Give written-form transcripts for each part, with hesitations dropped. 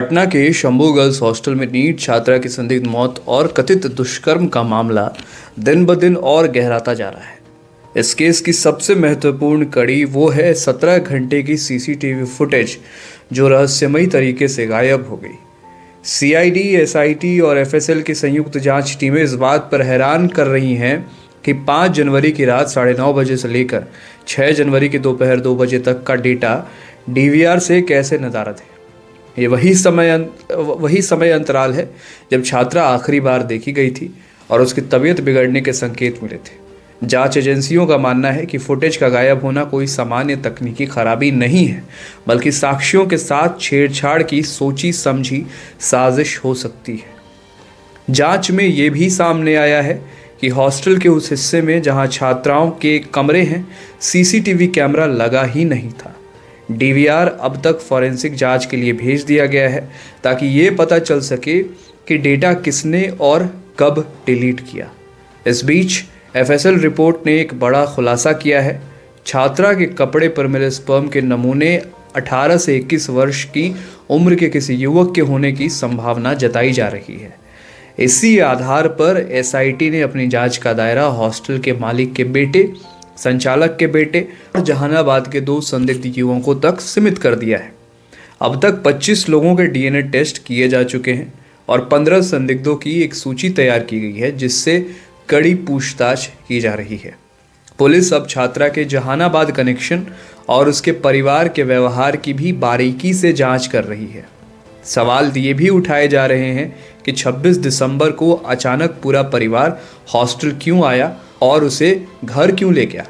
पटना के Shambhu girls hostel में NEET छात्रा की संदिग्ध मौत और कथित दुष्कर्म का मामला दिन ब दिन और गहराता जा रहा है। इस केस की सबसे महत्वपूर्ण कड़ी वो है 17 घंटे की सीसीटीवी फुटेज जो रहस्यमयी तरीके से गायब हो गई। सीआईडी, एसआईटी और एफएसएल की संयुक्त जांच टीमें इस बात पर हैरान कर रही हैं कि 5 जनवरी की रात 9:30 बजे से लेकर 6 जनवरी की दोपहर 2 बजे तक का डेटा डीवीआर से कैसे नदारद है। ये वही समय अंतराल है जब छात्रा आखिरी बार देखी गई थी और उसकी तबीयत बिगड़ने के संकेत मिले थे। जांच एजेंसियों का मानना है कि फुटेज का गायब होना कोई सामान्य तकनीकी खराबी नहीं है, बल्कि साक्ष्यों के साथ छेड़छाड़ की सोची समझी साजिश हो सकती है। जांच में ये भी सामने आया है कि हॉस्टल के उस हिस्से में जहां छात्राओं के कमरे हैं, सीसीटीवी कैमरा लगा ही नहीं था। डीवीआर अब तक फॉरेंसिक जांच के लिए भेज दिया गया है ताकि ये पता चल सके कि डेटा किसने और कब डिलीट किया। इस बीच एफएसएल रिपोर्ट ने एक बड़ा खुलासा किया है। छात्रा के कपड़े पर मिले स्पर्म के नमूने 18 से 21 वर्ष की उम्र के किसी युवक के होने की संभावना जताई जा रही है। इसी आधार पर एसआईटी ने अपनी जांच का दायरा हॉस्टल के मालिक के बेटे, संचालक के बेटे और जहानाबाद के 2 संदिग्ध युवकों तक सीमित कर दिया है। अब तक 25 लोगों के डीएनए टेस्ट किए जा चुके हैं और 15 संदिग्धों की एक सूची तैयार की गई है, जिससे कड़ी पूछताछ की जा रही है। पुलिस अब छात्रा के जहानाबाद कनेक्शन और उसके परिवार के व्यवहार की भी बारीकी से जांच कर रही है। सवाल ये भी उठाए जा रहे हैं कि 26 दिसंबर को अचानक पूरा परिवार हॉस्टल क्यों आया और उसे घर क्यों ले गया।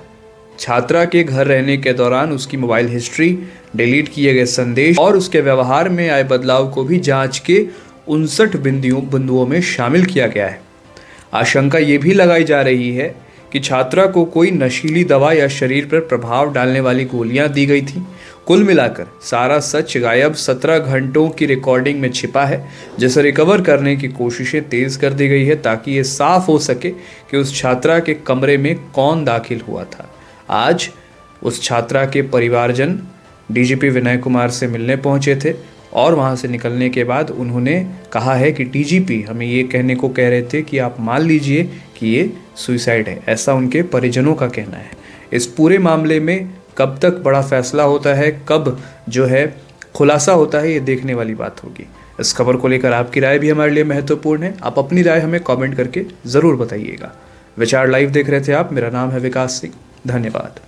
छात्रा के घर रहने के दौरान उसकी मोबाइल हिस्ट्री, डिलीट किए गए संदेश और उसके व्यवहार में आए बदलाव को भी जांच के 59 बिंदुओं में शामिल किया गया है। आशंका ये भी लगाई जा रही है कि छात्रा को कोई नशीली दवा या शरीर पर प्रभाव डालने वाली गोलियां दी गई थी। कुल मिलाकर सारा सच गायब 17 घंटों की रिकॉर्डिंग में छिपा है, जिसे रिकवर करने की कोशिशें तेज कर दी गई है ताकि ये साफ हो सके कि उस छात्रा के कमरे में कौन दाखिल हुआ था। आज उस छात्रा के परिवारजन डीजीपी विनय कुमार से मिलने पहुंचे थे और वहां से निकलने के बाद उन्होंने कहा है कि डीजीपी हमें ये कहने को कह रहे थे कि आप मान लीजिए कि ये सुसाइड है, ऐसा उनके परिजनों का कहना है। इस पूरे मामले में कब तक बड़ा फैसला होता है, कब जो है खुलासा होता है, ये देखने वाली बात होगी। इस खबर को लेकर आपकी राय भी हमारे लिए महत्वपूर्ण है। आप अपनी राय हमें कमेंट करके ज़रूर बताइएगा। विचार लाइव देख रहे थे आप। मेरा नाम है विकास सिंह। धन्यवाद।